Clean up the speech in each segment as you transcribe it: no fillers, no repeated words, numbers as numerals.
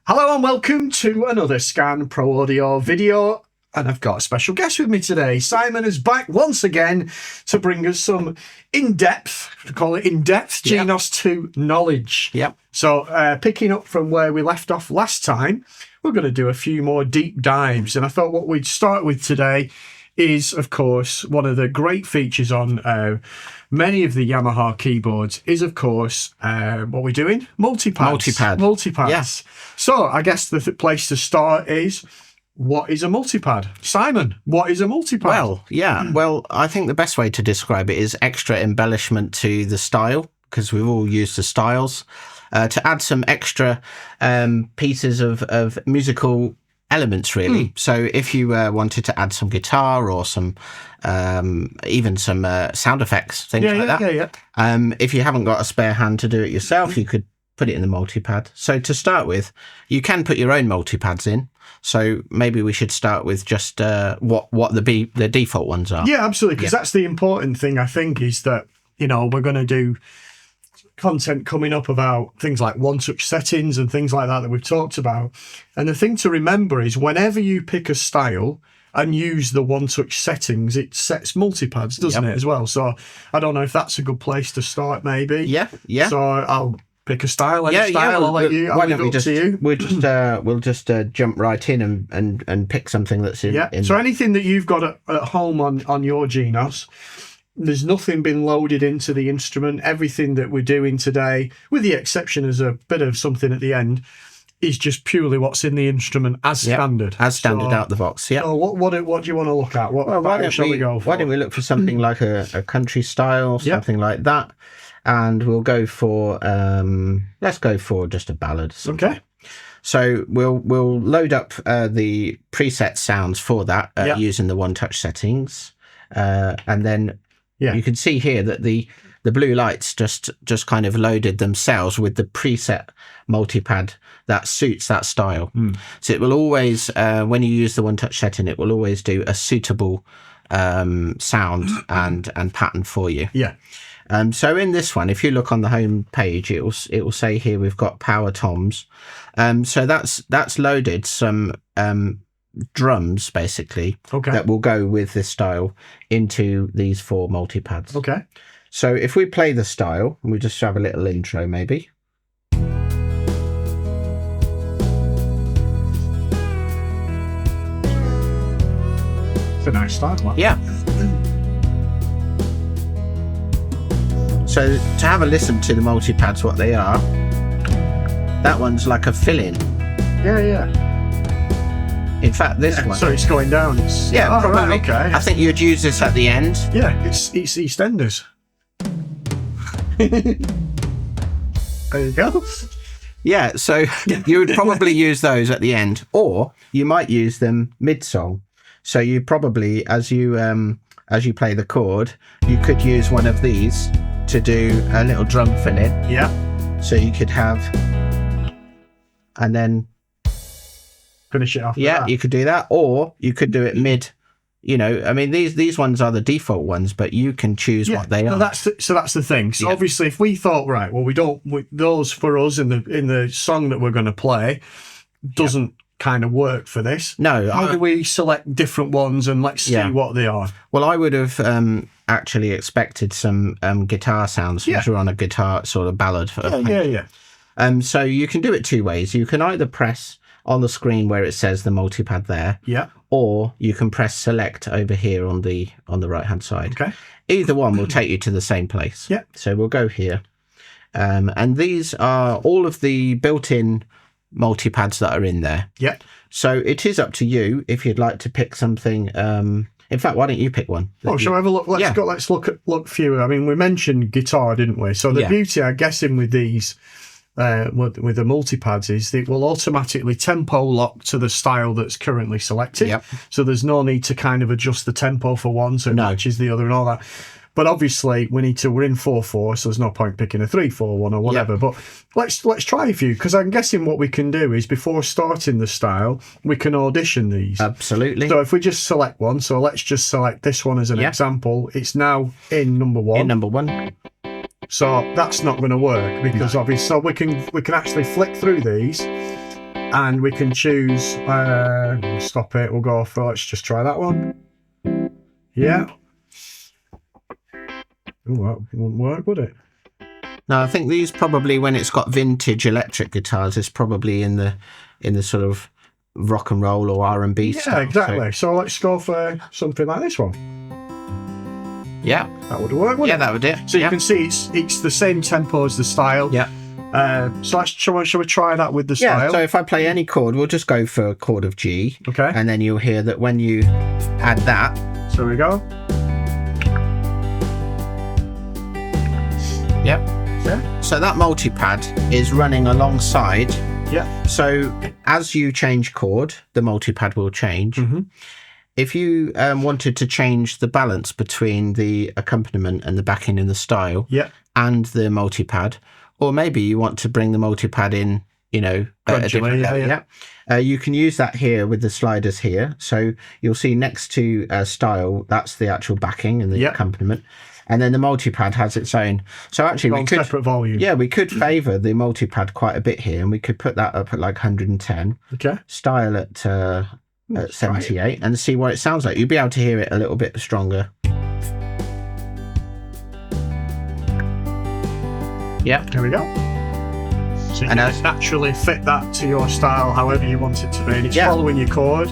Hello and welcome to another Scan Pro Audio video, and I've got a special guest with me today. Simon is back once again to bring us some in-depth, call it in-depth, Genos 2 knowledge. Yep. So picking up from where we left off last time, we're going to do a few more deep dives, and I thought what we'd start with today is, of course, one of the great features on many of the Yamaha keyboards is, of course, what we're doing? Multipads. Multipads. Yes. So I guess the place to start is, what is a multipad? Simon, what is a multipad? Well, I think the best way to describe it is extra embellishment to the style, because we've all used the styles, to add some extra pieces of musical elements, really. So if you wanted to add some guitar or some even some sound effects, things like that. If you haven't got a spare hand to do it yourself, you could put it in the multipad. So to start with, you can put your own multipads in. So maybe we should start with just what the default ones are. Yeah, absolutely. Because that's the important thing, I think, is that, you know, we're going to do content coming up about things like one-touch settings and things like that we've talked about. And the thing to remember is whenever you pick a style and use the one-touch settings, it sets multipads, doesn't it, as well? So I don't know if that's a good place to start, maybe. Yeah. So I'll pick a style, I'll let you. Why don't we just we'll just jump right in and pick something that's in. Yeah. So anything that you've got at home on your Genos, there's nothing been loaded into the instrument. Everything that we're doing today, with the exception as a bit of something at the end, is just purely what's in the instrument as standard. As standard out the box. Yeah. So what do you want to look at? What shall we go for? Why don't we look for something like a country style, something like that, and we'll go for let's go for just a ballad. Okay. So we'll load up the preset sounds for that using the one-touch settings, and then. Yeah, you can see here that the blue lights just kind of loaded themselves with the preset multipad that suits that style. So it will always, when you use the one-touch setting, it will always do a suitable sound and pattern for you. Yeah. So in this one, if you look on the home page, it will say here we've got power toms. So that's loaded some drums basically that will go with this style into these 4 multipads. Okay. So if we play the style, we just have a little intro maybe. It's a nice style, one. Yeah. So to have a listen to the multipads, what they are, that one's like a fill-in. Yeah. In fact, this one. So it's going down. Probably. Right, okay. I think you'd use this at the end. Yeah, it's EastEnders. There you go. Yeah, so you would probably use those at the end, or you might use them mid-song. So you probably, as you play the chord, you could use one of these to do a little drum fill-in. Yeah. So you could have, and then finish it off. Yeah, you could do that, or you could do it mid. You know, I mean, these ones are the default ones, but you can choose what they are. That's the thing. So obviously, if we thought, right, well, those for us in the song that we're going to play doesn't kind of work for this. No. How do we select different ones and let's see what they are? Well, I would have actually expected some guitar sounds since we're on a guitar sort of ballad. So you can do it 2 ways. You can either press on the screen where it says the multipad there, or you can press select over here on the right hand side. Okay. Either one will take you to the same place. Yeah. So we'll go here, and these are all of the built-in multipads that are in there. Yeah. So it is up to you if you'd like to pick something. In fact, why don't you pick one? Shall we have a look? Let's look a few. I mean, we mentioned guitar, didn't we? So the beauty, I'm guessing, with these. With the multipads is it will automatically tempo lock to the style that's currently selected. So there's no need to kind of adjust the tempo for one so it matches the other and all that. But obviously we're in 4/4, so there's no point picking a 3/4 or whatever. But let's try a few, because I'm guessing what we can do is before starting the style we can audition these. Absolutely. So if we just select one, so let's just select this one as an example. It's now in number 1. In number 1. So that's not going to work because obviously, so we can actually flick through these and we can choose, stop it, we'll go for, let's just try that one. Yeah. Oh, that wouldn't work, would it? No, I think these probably, when it's got vintage electric guitars, it's probably in the sort of rock and roll or R&B style. Yeah, exactly. So let's go for something like this one. Yeah. That would work, wouldn't it? Yeah, that would do. So you can see it's the same tempo as the style. Yeah. So shall we try that with the style? Yeah, so if I play any chord, we'll just go for a chord of G. Okay. And then you'll hear that when you add that. So we go. Yep. Yeah. So that multipad is running alongside. Yeah. So as you change chord, the multipad will change. Mm-hmm. If you wanted to change the balance between the accompaniment and the backing and the style, yeah, and the multipad, or maybe you want to bring the multipad in, you know, at a different level, you can use that here with the sliders here. So you'll see next to style, that's the actual backing and the accompaniment. And then the multipad has its own. So actually, we could separate volume. Yeah, we could favour the multipad quite a bit here, and we could put that up at like 110. Okay. Style at 78, and see what it sounds like. You'll be able to hear it a little bit stronger. Yeah. There we go. So you can naturally fit that to your style, however you want it to be. And it's following your chord.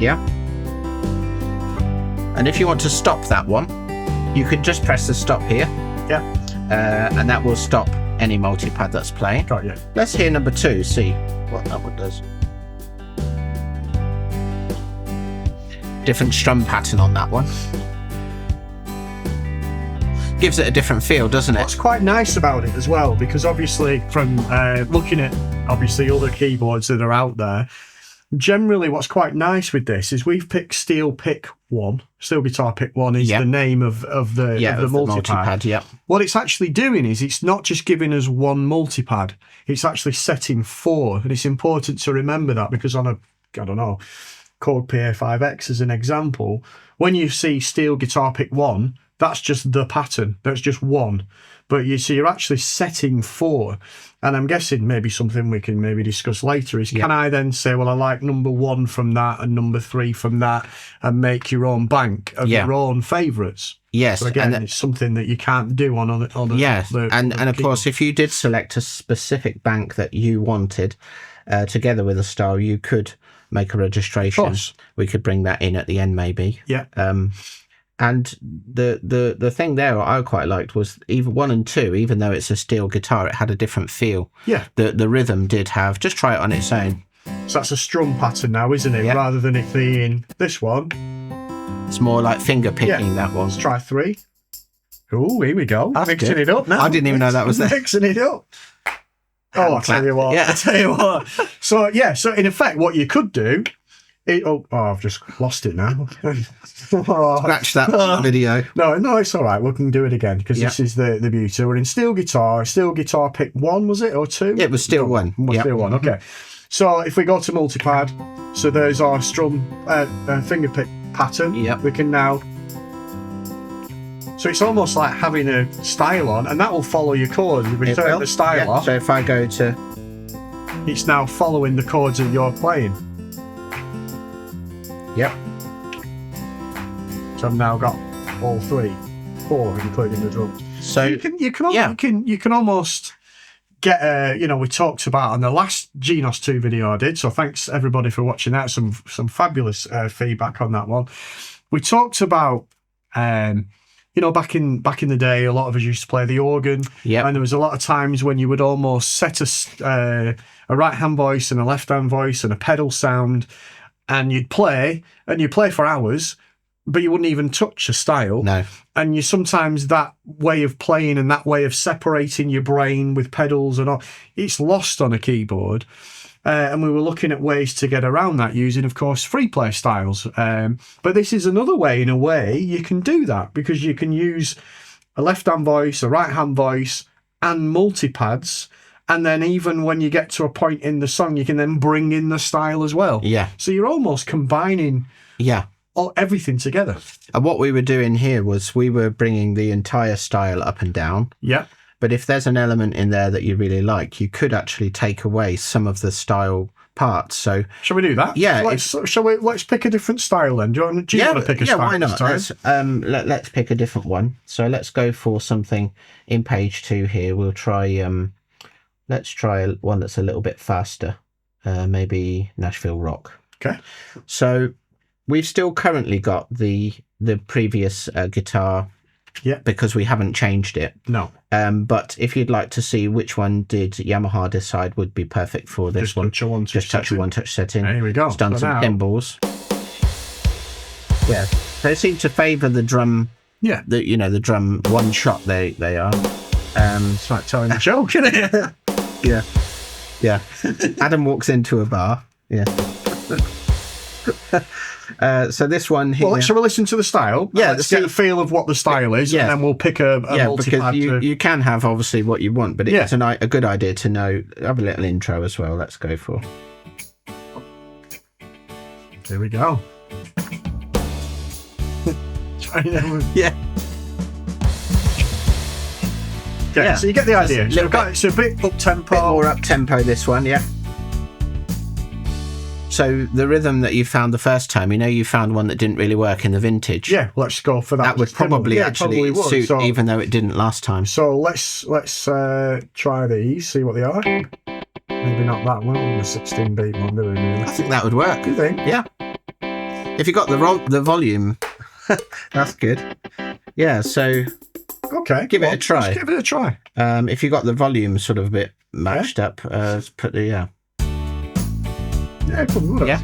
Yeah. And if you want to stop that one, you can just press the stop here. Yeah. And that will stop any multipad that's playing. Got you. Let's hear number 2, see what that one does. Different strum pattern on that one. Gives it a different feel, doesn't it? What's quite nice about it as well, because obviously from looking at other keyboards that are out there, generally what's quite nice with this is we've picked Steel Pick 1. Steel Guitar Pick 1 is the name of the multipad. Yeah. What it's actually doing is it's not just giving us one multipad, it's actually setting 4. And it's important to remember that, because on a, I don't know, Korg PA5X as an example, when you see Steel Guitar Pick 1, that's just the pattern. That's just one. But you're actually setting 4. And I'm guessing maybe something we can maybe discuss later is, can I then say, well, I like number 1 from that and number 3 from that, and make your own bank of your own favourites? Yes. So again, it's something that you can't do on a yes. And of course, if you did select a specific bank that you wanted, together with a style, you could make a registration. We could bring that in at the end, maybe. Yeah. And the thing there I quite liked was even 1 and 2, even though it's a steel guitar, it had a different feel. Yeah. The rhythm did have, just try it on its own. So that's a strum pattern now, isn't it? Rather than it being this one. It's more like finger picking, that one. Let's try 3. Oh, here we go. That's mixing good. it up now. I didn't even know that was there. Mixing it up. Oh, I'll tell you what. Yeah. So in effect, what you could do, I've just lost it now. Scratch that video. No, it's all right. We can do it again, because this is the beauty. We're in Steel Guitar Pick 1, was it, or 2? It was Steel 1. Steel 1, okay. So if we go to multipad, so there's our strum finger pick pattern. Yep. We can now... So it's almost like having a style on, and that will follow your chords. If we turn the style off... So if I go to... It's now following the chords that you're playing. Yep. So I've now got all 4, including the drums. So you can almost get we talked about on the last Genos 2 video I did. So thanks everybody for watching that. Some fabulous feedback on that one. We talked about back in the day, a lot of us used to play the organ. Yeah. And there was a lot of times when you would almost set a right hand voice and a left hand voice and a pedal sound, and you'd play for hours, but you wouldn't even touch a style. No. And you sometimes, that way of playing and that way of separating your brain with pedals and all, it's lost on a keyboard. And we were looking at ways to get around that using, of course, free play styles. But this is another way, in a way, you can do that, because you can use a left-hand voice, a right-hand voice, and multipads. And then even when you get to a point in the song, you can then bring in the style as well. Yeah. So you're almost combining everything together. And what we were doing here was we were bringing the entire style up and down. Yeah. But if there's an element in there that you really like, you could actually take away some of the style parts. So shall we do that? Yeah. Let's pick a different style then. Do you want to pick a style? Yeah, why not? Let's pick a different one. So let's go for something in page 2 here. We'll try let's try one that's a little bit faster. Maybe Nashville Rock. Okay. So we've still currently got the previous guitar. Yeah. Because we haven't changed it. No. But if you'd like to see which one did Yamaha decide would be perfect for this one, just touch a one-touch setting. There we go. It's done some cymbals. Yeah. They seem to favour the drum. Yeah. The drum one shot they are. It's like telling a joke, isn't it? Yeah. Yeah. Adam walks into a bar. Yeah. So this one here. Well, shall we listen to the style? Yeah, let's get a feel of what the style is, and then we'll pick a multi-pad. Because you can have obviously what you want, but it's a good idea to know. Have a little intro as well. Let's go for. Here we go. Yeah. Okay, so you get the idea. It's a bit up-tempo. Bit more up-tempo, this one, yeah. So the rhythm that you found the first time, you found one that didn't really work in the vintage. Yeah, let's go for that. That would probably suit, so, even though it didn't last time. So let's try these, see what they are. Maybe not that one, the 16-beat one, do we, really? I think that would work. You think? Yeah. If you got the volume, that's good. Yeah, so... Okay. Give it a try. Let's give it a try. If you got the volume sort of a bit matched up, let's put the... Yeah, good. Yeah.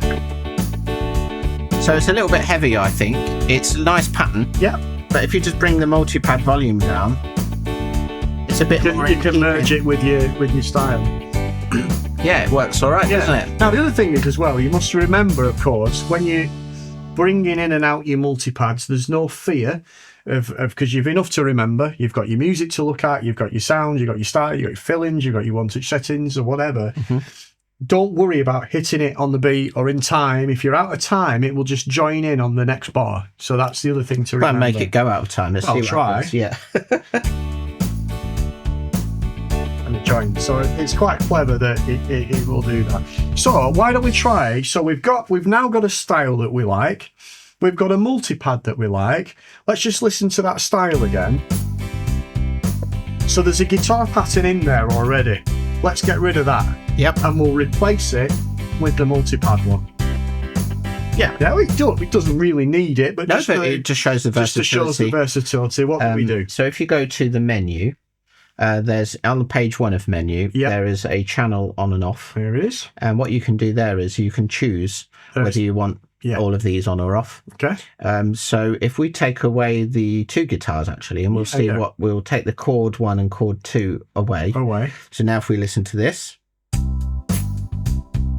So it's a little bit heavy, I think. It's a nice pattern. Yeah. But if you just bring the multi-pad volume down, it's a bit more... You can merge it with your style. Yeah, it works all right, doesn't it? Now, the other thing is as well, you must remember, of course, when you're bringing in and out your multi-pads, there's no fear of because you've enough to remember. You've got your music to look at, you've got your sound, you've got your style, you've got your fillings, you've got your one-touch settings or whatever. Mm-hmm. Don't worry about hitting it on the beat or in time. If you're out of time, it will just join in on the next bar. So that's the other thing to remember. Make it go out of time. I'll try. Yeah. And it joins. So it's quite clever that it will do that. So why don't we try? So we've now got a style that we like. We've got a multi-pad that we like. Let's just listen to that style again. So there's a guitar pattern in there already. Let's get rid of that. Yep. And we'll replace it with the multi-pad one. Yeah. It doesn't really need it, but it just shows the versatility. Just to show the versatility. What do we do? So if you go to the menu, there's on page 1 of menu, there is a channel on and off. There it is. And what you can do there is you can choose whether you want all of these on or off. Okay. So if we take away the 2 guitars actually, and we'll see we'll take the chord 1 and chord 2 away. So now if we listen to this.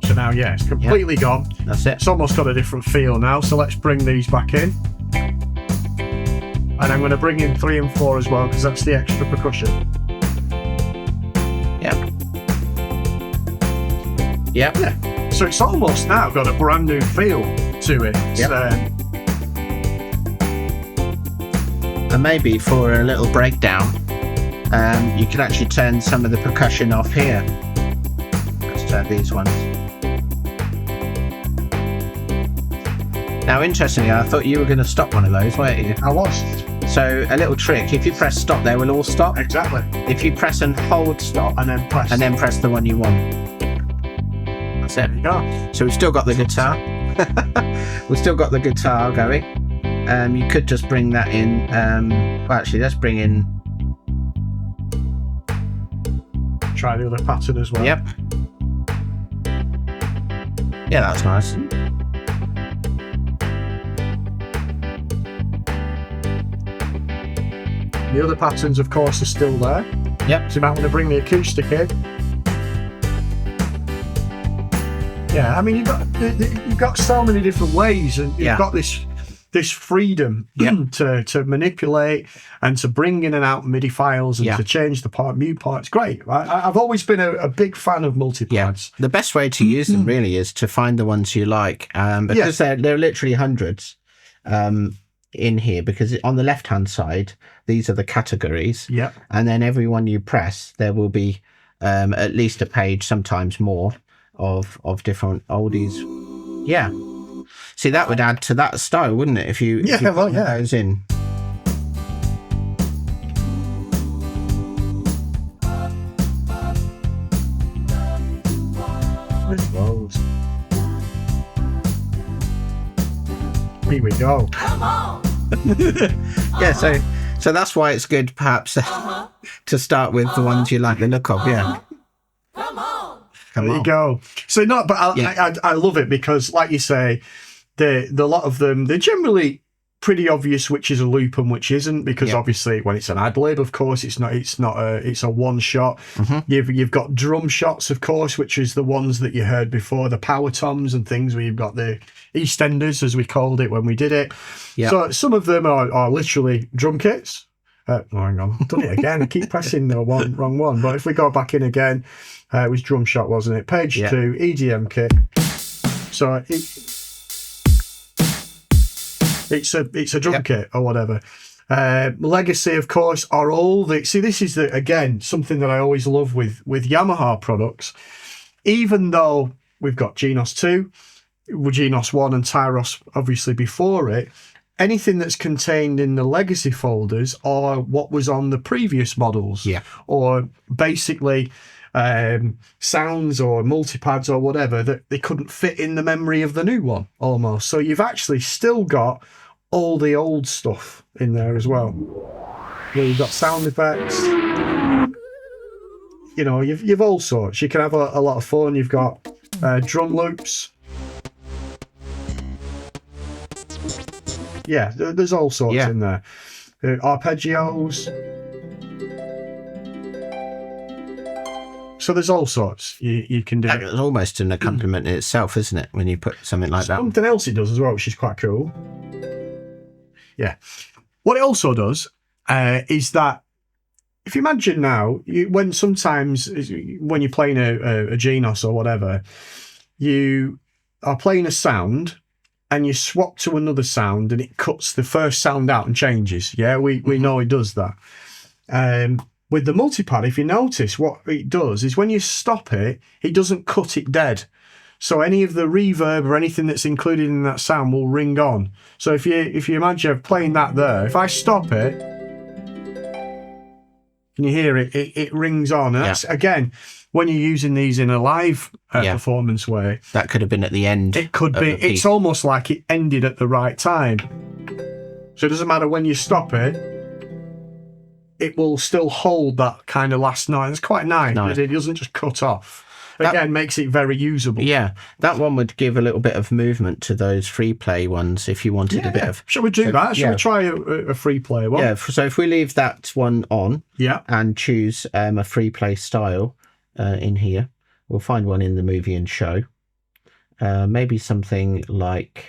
So now, it's completely gone. That's it. It's almost got a different feel now. So let's bring these back in. And I'm going to bring in 3 and 4 as well, because that's the extra percussion. Yep. Yeah. So it's almost now got a brand new feel to it. Yep. And maybe for a little breakdown, you can actually turn some of the percussion off here. Let's turn these ones. Now, interestingly, I thought you were going to stop one of those, weren't you? I was. So a little trick, if you press stop, they will all stop. Exactly. If you press and hold stop, and then press the one you want. That's it. There you go. So we've still got the guitar. We've still got the guitar going. You could just bring that in. Well, actually, let's bring in. Try the other pattern as well. Yep. Yeah, that's nice. The other patterns, of course, are still there. Yep. So you might want to bring the acoustic in. Yeah, I mean, you've got so many different ways, and you've got this freedom to manipulate and to bring in and out MIDI files and to change the mute parts. Great. I've always been a big fan of multi-pads. The best way to use them really is to find the ones you like, because they're literally hundreds. in here, because on the left hand side these are the categories. Yeah. And then every one you press, there will be at least a page, sometimes more, of different oldies. Yeah. See, that would add to that style, wouldn't it? If you put those in. Here we go. Come on. Yeah, so that's why it's good, perhaps, to start with the ones you like the look of. Yeah. Come on. Come There on. you go. So but I love it because, like you say, the lot of them, they're generally pretty obvious which is a loop and which isn't, because obviously when it's an ad lib, of course it's a one shot. You've got drum shots, of course, which is the ones that you heard before, the power toms and things, where you've got the EastEnders, as we called it when we did it. So some of them are literally drum kits. Oh, hang on, I've done it again. I keep pressing the wrong one. But if we go back in again, it was drum shot, wasn't it? Page 2, EDM kit. So it's a drum kit or whatever. Legacy, of course, are all the... See, this is, again, something that I always love with Yamaha products. Even though we've got Genos 2, Genos 1 and Tyros obviously before it, anything that's contained in the legacy folders are what was on the previous models. Or basically sounds or multipads or whatever that they couldn't fit in the memory of the new one, almost. So you've actually still got all the old stuff in there as well. You've got sound effects. You know, you've all sorts. You can have a lot of fun. You've got drum loops. Yeah, there's all sorts in there. Arpeggios. So there's all sorts you can do. It's almost an accompaniment in itself, isn't it, when you put something like that? Something else it does as well, which is quite cool. Yeah. What it also does is that, if you imagine now, when you're playing a Genos or whatever, you are playing a sound and you swap to another sound and it cuts the first sound out and changes. Yeah, we know it does that. With the multipad, if you notice, what it does is when you stop it, it doesn't cut it dead. So any of the reverb or anything that's included in that sound will ring on. So if you imagine playing that there, if I stop it, can you hear it? It rings on. And that's, again, when you're using these in a live performance way. That could have been at the end. It could be. It's almost like it ended at the right time. So it doesn't matter when you stop it, it will still hold that kind of last note. It's quite nice. It doesn't just cut off. Again, makes it very usable. Yeah, that one would give a little bit of movement to those free play ones if you wanted a bit of... Shall we do that? Shall we try a free play one? Yeah, so if we leave that one on and choose a free play style in here, we'll find one in the movie and show. Maybe something like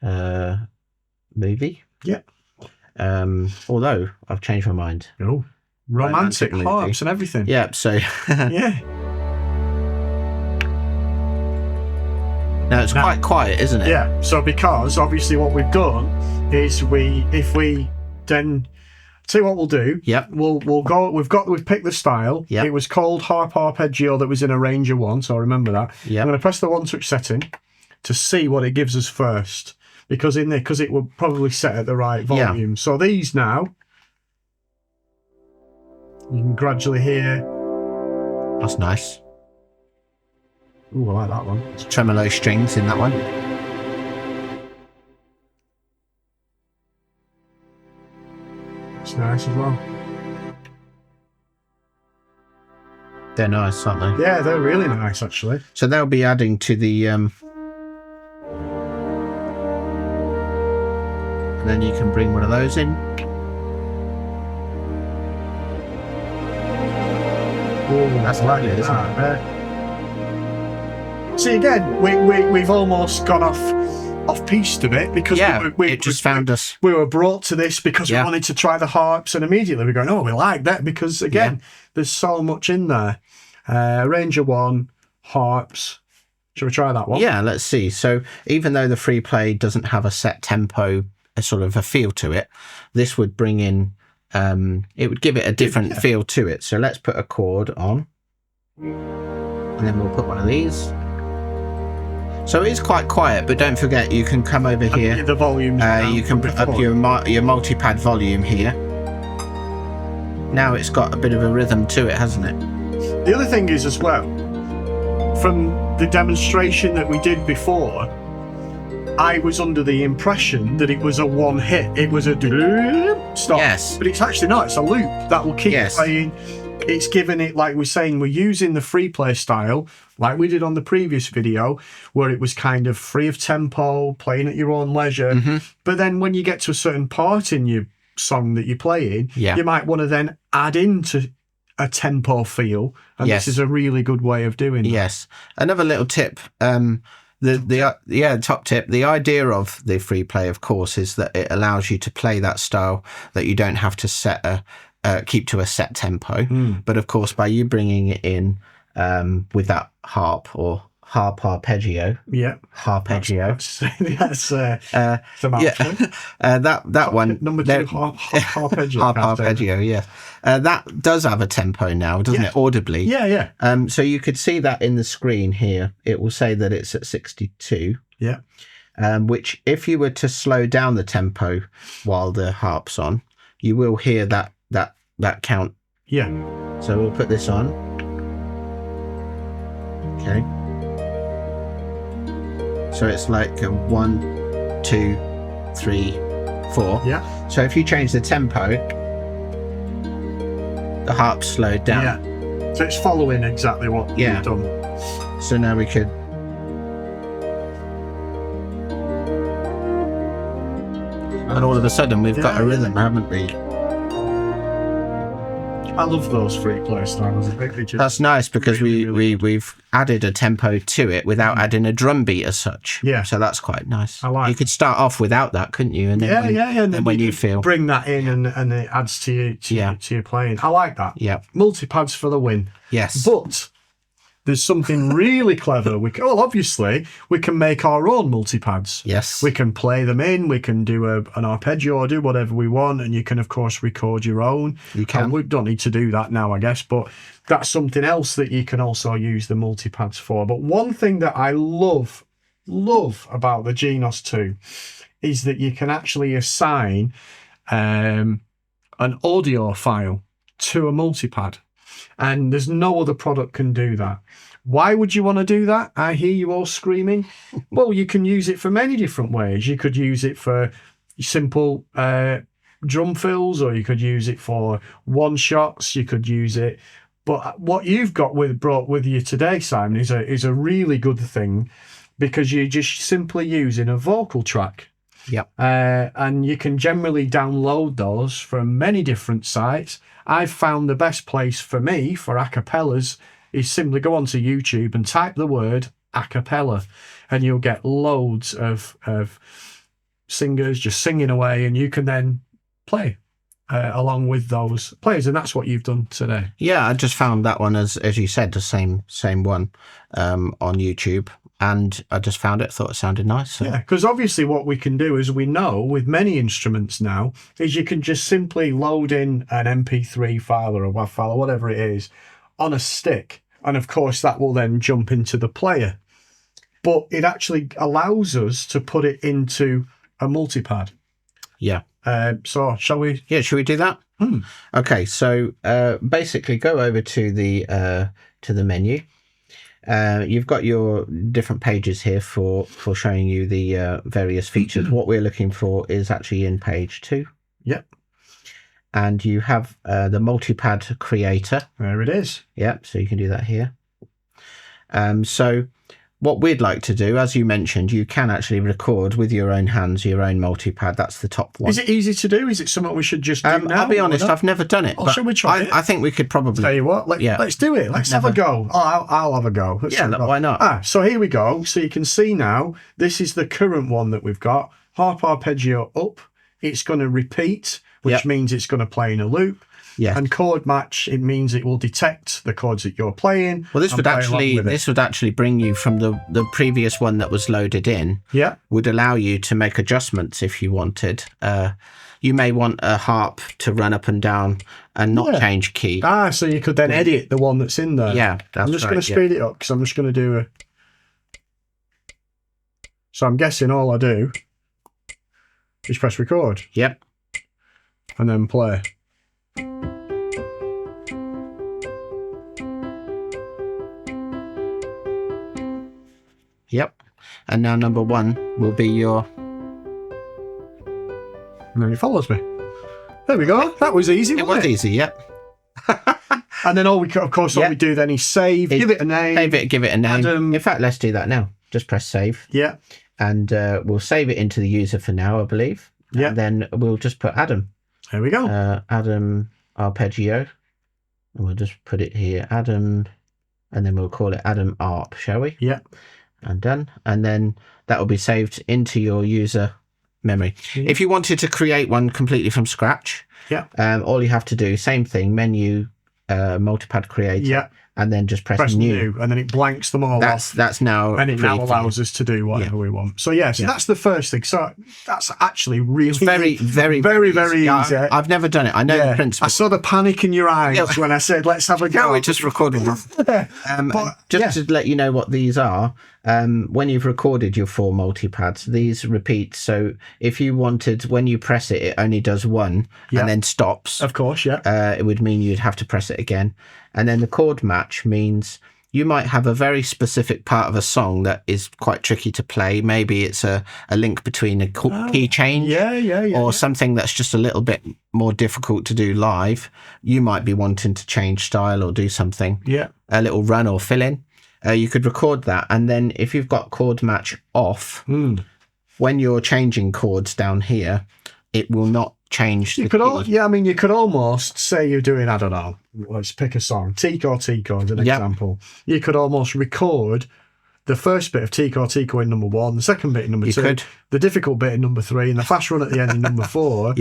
movie. Yeah. Although I've changed my mind. Oh, romantic harps and everything. Yeah, so... yeah. Now it's quite quiet, isn't it? Yeah. So because obviously what we've done is if we then see what we'll do. Yep. We'll go. We've picked the style. Yep. It was called harp arpeggio that was in a Ranger 1, so I remember that. Yep. I'm going to press the one touch setting to see what it gives us first, because it will probably set at the right volume. Yeah. So these now, you can gradually hear. That's nice. Ooh, I like that one. It's tremolo strings in that one. It's nice as well. They're nice, aren't they? Yeah, they're really nice, actually. So they'll be adding to the... And then you can bring one of those in. Oh, that's lovely, isn't it? See, again, we've almost gone off piste a bit, because it just found us. We were brought to this because we wanted to try the harps, and immediately we're going, oh, we like that, because again, there's so much in there. Ranger 1, harps. Shall we try that one? Yeah, let's see. So even though the free play doesn't have a set tempo a sort of a feel to it. This would bring in, it would give it a different feel to it. So let's put a chord on, and then we'll put one of these. So it is quite quiet, but don't forget you can come over here. The volume. You can put up your multi-pad volume here. Now it's got a bit of a rhythm to it, hasn't it? The other thing is as well, from the demonstration that we did before, I was under the impression that it was a one hit. It was a stop. Yes. But it's actually not. It's a loop that will keep playing. It's giving it, like we're saying, we're using the free play style, like we did on the previous video, where it was kind of free of tempo, playing at your own leisure. Mm-hmm. But then when you get to a certain part in your song that you're playing, you might want to then add into a tempo feel, and this is a really good way of doing that. Yes. Another little tip, top tip. The idea of the free play, of course, is that it allows you to play that style that you don't have to set keep to a set tempo. But of course, by you bringing it in with that harp or harp arpeggio, that's that one number 2 arpeggio. Harp arpeggio, yeah. That does have a tempo now, doesn't it? Audibly. Yeah. So you could see that in the screen here. It will say that it's at 62. Yeah. Which, if you were to slow down the tempo while the harp's on, you will hear that count. Yeah. So we'll put this on. Okay. So it's like a 1, 2, 3, 4. Yeah. So if you change the tempo, the harp's slowed down. Yeah. So it's following exactly what you've done. So now we could. And all of a sudden we've got a rhythm, haven't we? I love those free play styles. That's nice because we've added a tempo to it without adding a drum beat as such. Yeah. So that's quite nice. I like. You could start off without that, couldn't you? And then And then when you feel bring that in and it adds to your playing. I like that. Yeah. Multi-pads for the win. Yes. But there's something really clever. Obviously, we can make our own multi-pads. Yes. We can play them in. We can do an arpeggio or do whatever we want. And you can, of course, record your own. You can. We don't need to do that now, I guess. But that's something else that you can also use the multi-pads for. But one thing that I love about the Genos 2 is that you can actually assign an audio file to a multi-pad. And there's no other product can do that. Why would you want to do that? I hear you all screaming. Well, you can use it for many different ways. You could use it for simple drum fills, or you could use it for one shots. You could use it. But what you've brought with you today, Simon, is a really good thing, because you're just simply using a vocal track. Yep. And you can generally download those from many different sites. I've found the best place for me for acapellas is simply go onto YouTube and type the word acapella, and you'll get loads of singers just singing away, and you can then play along with those players, and that's what you've done today. Yeah, I just found that one, as you said, the same one on YouTube. And I just found it, thought it sounded nice. So. Yeah, because obviously what we can do, as we know with many instruments now, is you can just simply load in an MP3 file or a WAV file or whatever it is on a stick. And of course, that will then jump into the player. But it actually allows us to put it into a multi-pad. Yeah. So shall we? Yeah, shall we do that? Okay, so basically go over to the menu. You've got your different pages here for showing you the various features. What we're looking for is actually in page 2. Yep. And you have the multi-pad creator. There it is. Yep, so you can do that here. So what we'd like to do, as you mentioned, you can actually record with your own hands, your own multi-pad. That's the top one. Is it easy to do? Is it something we should just do now? I'll be honest, I've never done it. Oh, shall we try it? I think we could probably. Tell you what, let's do it. Let's have a go. Oh, I'll have a go. Why not? So here we go. So you can see now, this is the current one that we've got. Harp arpeggio up. It's going to repeat, which means it's going to play in a loop. Yeah. And chord match, it means it will detect the chords that you're playing. Well, this and would play along with it. actually bring you from the previous one that was loaded in. Yeah. Would allow you to make adjustments if you wanted. You may want a harp to run up and down and not change key. So you could then edit the one that's in there. Yeah, that's I'm just right, going to speed it up because I'm just going to do a... So I'm guessing all I do is press record. Yep. And then play. Yep. And now number 1 will be your... And then he follows me. There we go. That was easy, It wasn't was easy, yep. And then all we do then is save, give it a name. Give it a name. Adam. In fact, let's do that now. Just press save. Yeah. And we'll save it into the user for now, I believe. Yeah. And then we'll just put Adam. There we go. Adam Arpeggio. And we'll just put it here, Adam, and then we'll call it Adam Arp, shall we? Yeah. And done. And then that will be saved into your user memory. Yeah. If you wanted to create one completely from scratch, all you have to do, same thing, menu, multipad creator, and then just press new. And then it blanks them all off. That's now... And it now allows us to do whatever we want. So that's the first thing. So that's actually really... Very, very, very, very easy. I've never done it. I know the principle. I saw the panic in your eyes when I said, let's have a go. No, we're just recording. Just to let you know what these are, when you've recorded your 4 multipads, these repeat. So if you wanted, when you press it, it only does 1 and then stops. Of course, it would mean you'd have to press it again. And then the chord match means you might have a very specific part of a song that is quite tricky to play. Maybe it's a link between a key change or something that's just a little bit more difficult to do live. You might be wanting to change style or do something, a little run or fill in. You could record that. And then if you've got chord match off, when you're changing chords down here, it will not change. You could almost say you're doing, I don't know, let's pick a song, Tico Tico as an example. You could almost record the first bit of Tico Tico in number 1, the second bit in number 2, the difficult bit in number 3, and the fast run at the end in number 4.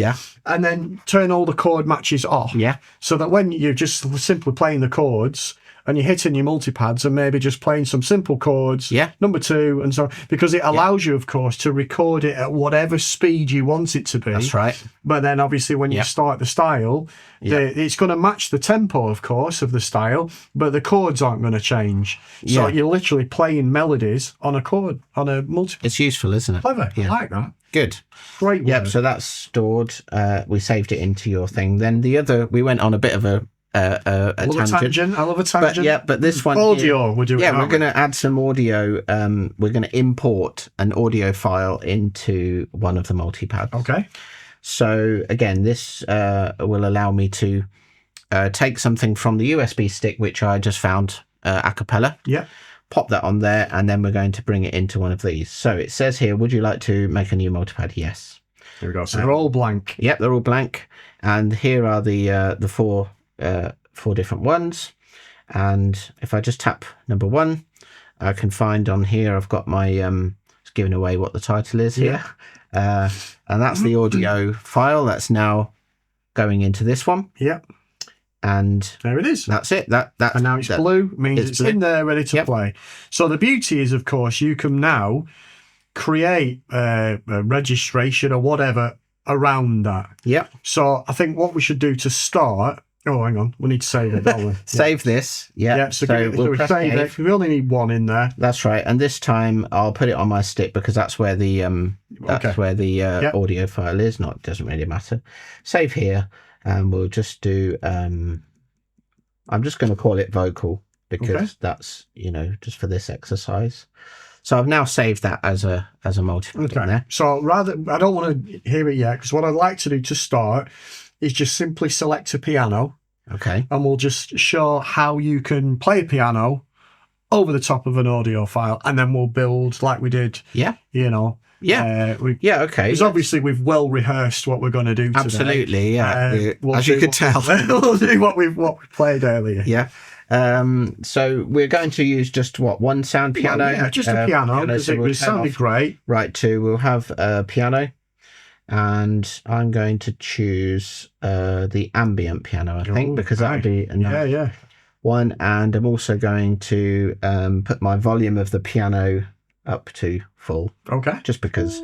And then turn all the chord matches off. So that when you're just simply playing the chords and you're hitting your multipads and maybe just playing some simple chords, number 2, and so on, because it allows you, of course, to record it at whatever speed you want it to be. That's right. But then obviously when you start the style, it's going to match the tempo, of course, of the style, but the chords aren't going to change. So you're literally playing melodies on a chord, on a multipad. It's useful, isn't it? Clever. I like that. Good. Great work. Yep, so that's stored. We saved it into your thing. Then the other, we went on a bit of a tangent. I love a tangent. But this one audio we're doing. We're going to add some audio. We're going to import an audio file into one of the multipads. Okay. So again, this will allow me to take something from the USB stick, which I just found a cappella. Pop that on there, and then we're going to bring it into one of these. So it says here, would you like to make a new multipad? Yes. Here we go. So they're all blank. Yep, they're all blank. And here are the 4 different ones. And if I just tap number 1, I can find on here, I've got my it's giving away what the title is here. And that's the audio file that's now going into this one. And there it is. That's it. And now it's blue, means it's in there ready to play. So the beauty is, of course, you can now create a registration or whatever around that. So I think what we should do to start... Oh, hang on. We need to save it, don't we? Save this. So we'll save it. We only need 1 in there. That's right. And this time I'll put it on my stick because that's where the audio file is. It doesn't really matter. Save here, and we'll just do. I'm just going to call it vocal because that's just for this exercise. So I've now saved that as a multipad in there. So I don't want to hear it yet, because what I'd like to do to start is just simply select a piano. Okay. And we'll just show how you can play a piano over the top of an audio file, and then we'll build like we did. Okay. Because obviously we've well rehearsed what we're going to do today. Absolutely, as you could tell. We'll do what we played earlier. Yeah. So we're going to use just one sound piano. Just a piano, because it sounded great. Right, we'll have a piano. and I'm going to choose the ambient piano, I think, because that would be enough one. And I'm also going to put my volume of the piano up to full. Okay. Just because.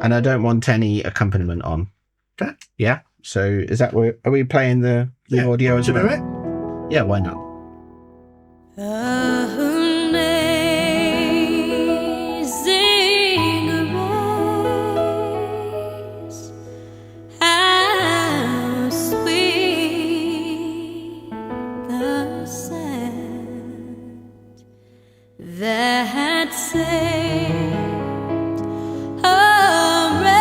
And I don't want any accompaniment on. Okay. Yeah. So is that where, are we playing the audio as well? Do it? Yeah, why not? Amazing grace, how sweet the sound that saved a wretch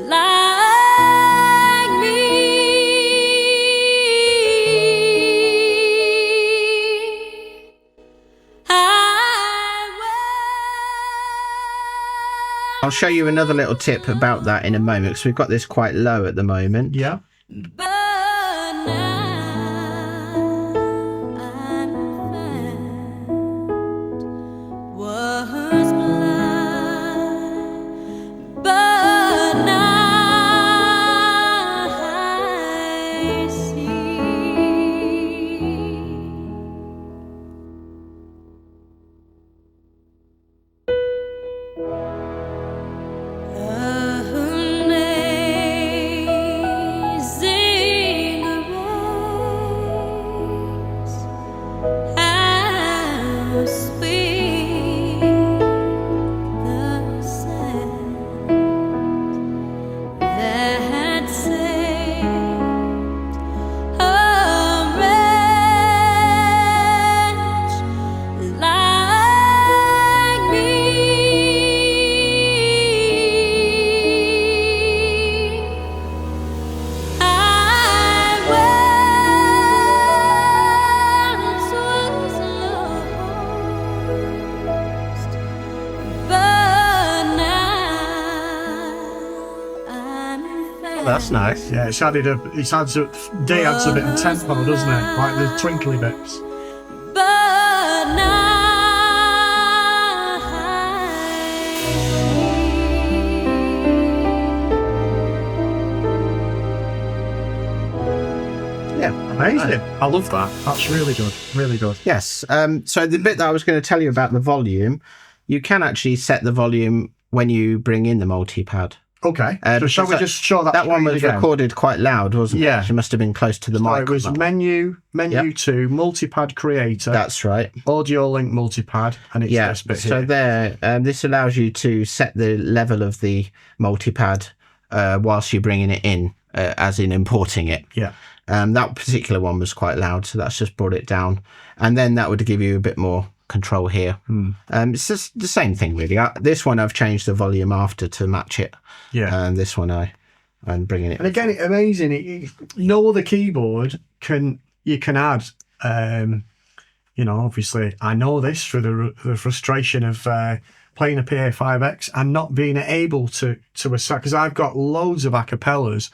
like me. I'll show you another little tip about that in a moment, because we've got this quite low at the moment. Yeah. But now I'm found, was blind, but now I see. Amazing grace, how sweet the sound that saved a wretch like me. I once was lost, but now I'm found. That's nice. Yeah, D adds a bit of tempo, doesn't it? Like the twinkly bits. But now I Yeah. Amazing. I love that. That's really good. Really good. Yes. So the bit that I was going to tell you about the volume, you can actually set the volume when you bring in the multi-pad. Okay. So shall we just show that? That one was again? recorded quite loud, wasn't it? Yeah. It must have been close to the So mic. it was menu Yep. 2, multi-pad creator, That's right. audio link multi-pad, and it's Yeah. this bit So here. there, this allows you to set the level of the multi-pad whilst you're bringing it in, as in importing it. Yeah. That particular one was quite loud, so that's just brought it down. And then that would give you a bit more control here. It's just the same thing, really. This one I've changed the volume after to match it. Yeah. And this one I'm bringing it. And again, it's amazing. No other keyboard you can add. Obviously, I know this through the frustration of playing a PA5X and not being able to assign, because I've got loads of acapellas,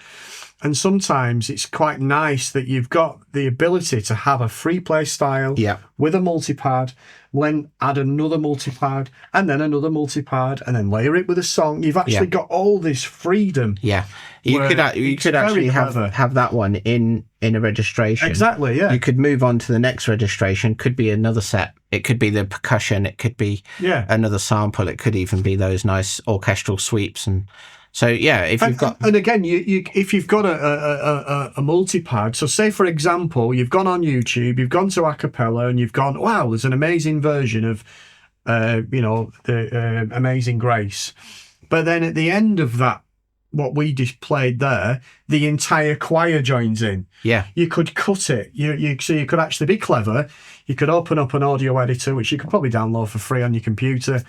and sometimes it's quite nice that you've got the ability to have a free play style with a multi-pad, then add another multi-pad, and then another multi-pad, and then layer it with a song. You've actually got all this freedom. Yeah. You could actually have that one in a registration. Exactly, yeah. You could move on to the next registration. Could be another set. It could be the percussion. It could be another sample. It could even be those nice orchestral sweeps. And so, yeah, if you've got... And again, if you've got a multi-pad, so say, for example, you've gone on YouTube, you've gone to acapella, and you've gone, wow, there's an amazing version of, the Amazing Grace. But then at the end of that, what we just played there, the entire choir joins in. Yeah. You could cut it. So you could actually be clever. You could open up an audio editor, which you could probably download for free on your computer,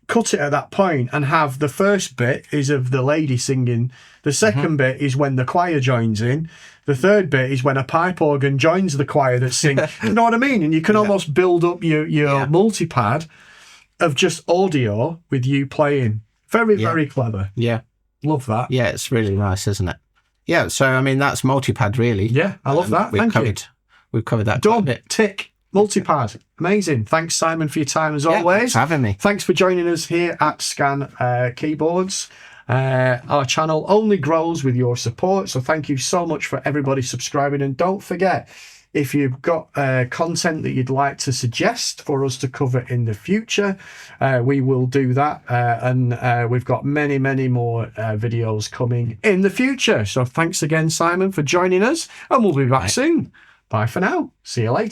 cut it at that point, and have the first bit is of the lady singing. The second bit is when the choir joins in. The third bit is when a pipe organ joins the choir that sing. You know what I mean? And you can almost build up your multi-pad of just audio with you playing. Very, very clever. Yeah. Love that. Yeah, it's really nice, isn't it? Yeah, so, I mean, that's multi-pad, really. Yeah, I love that. Thank you. We've covered that. Done. Bit. Tick. multipad. Amazing. Thanks, Simon, for your time as always. Thanks for having me. Thanks for joining us here at Scan Keyboards. Our channel only grows with your support, so thank you so much for everybody subscribing. And don't forget, if you've got content that you'd like to suggest for us to cover in the future, we will do that. And we've got many, many more videos coming in the future. So thanks again, Simon, for joining us, and we'll be back soon. Bye for now. See you later.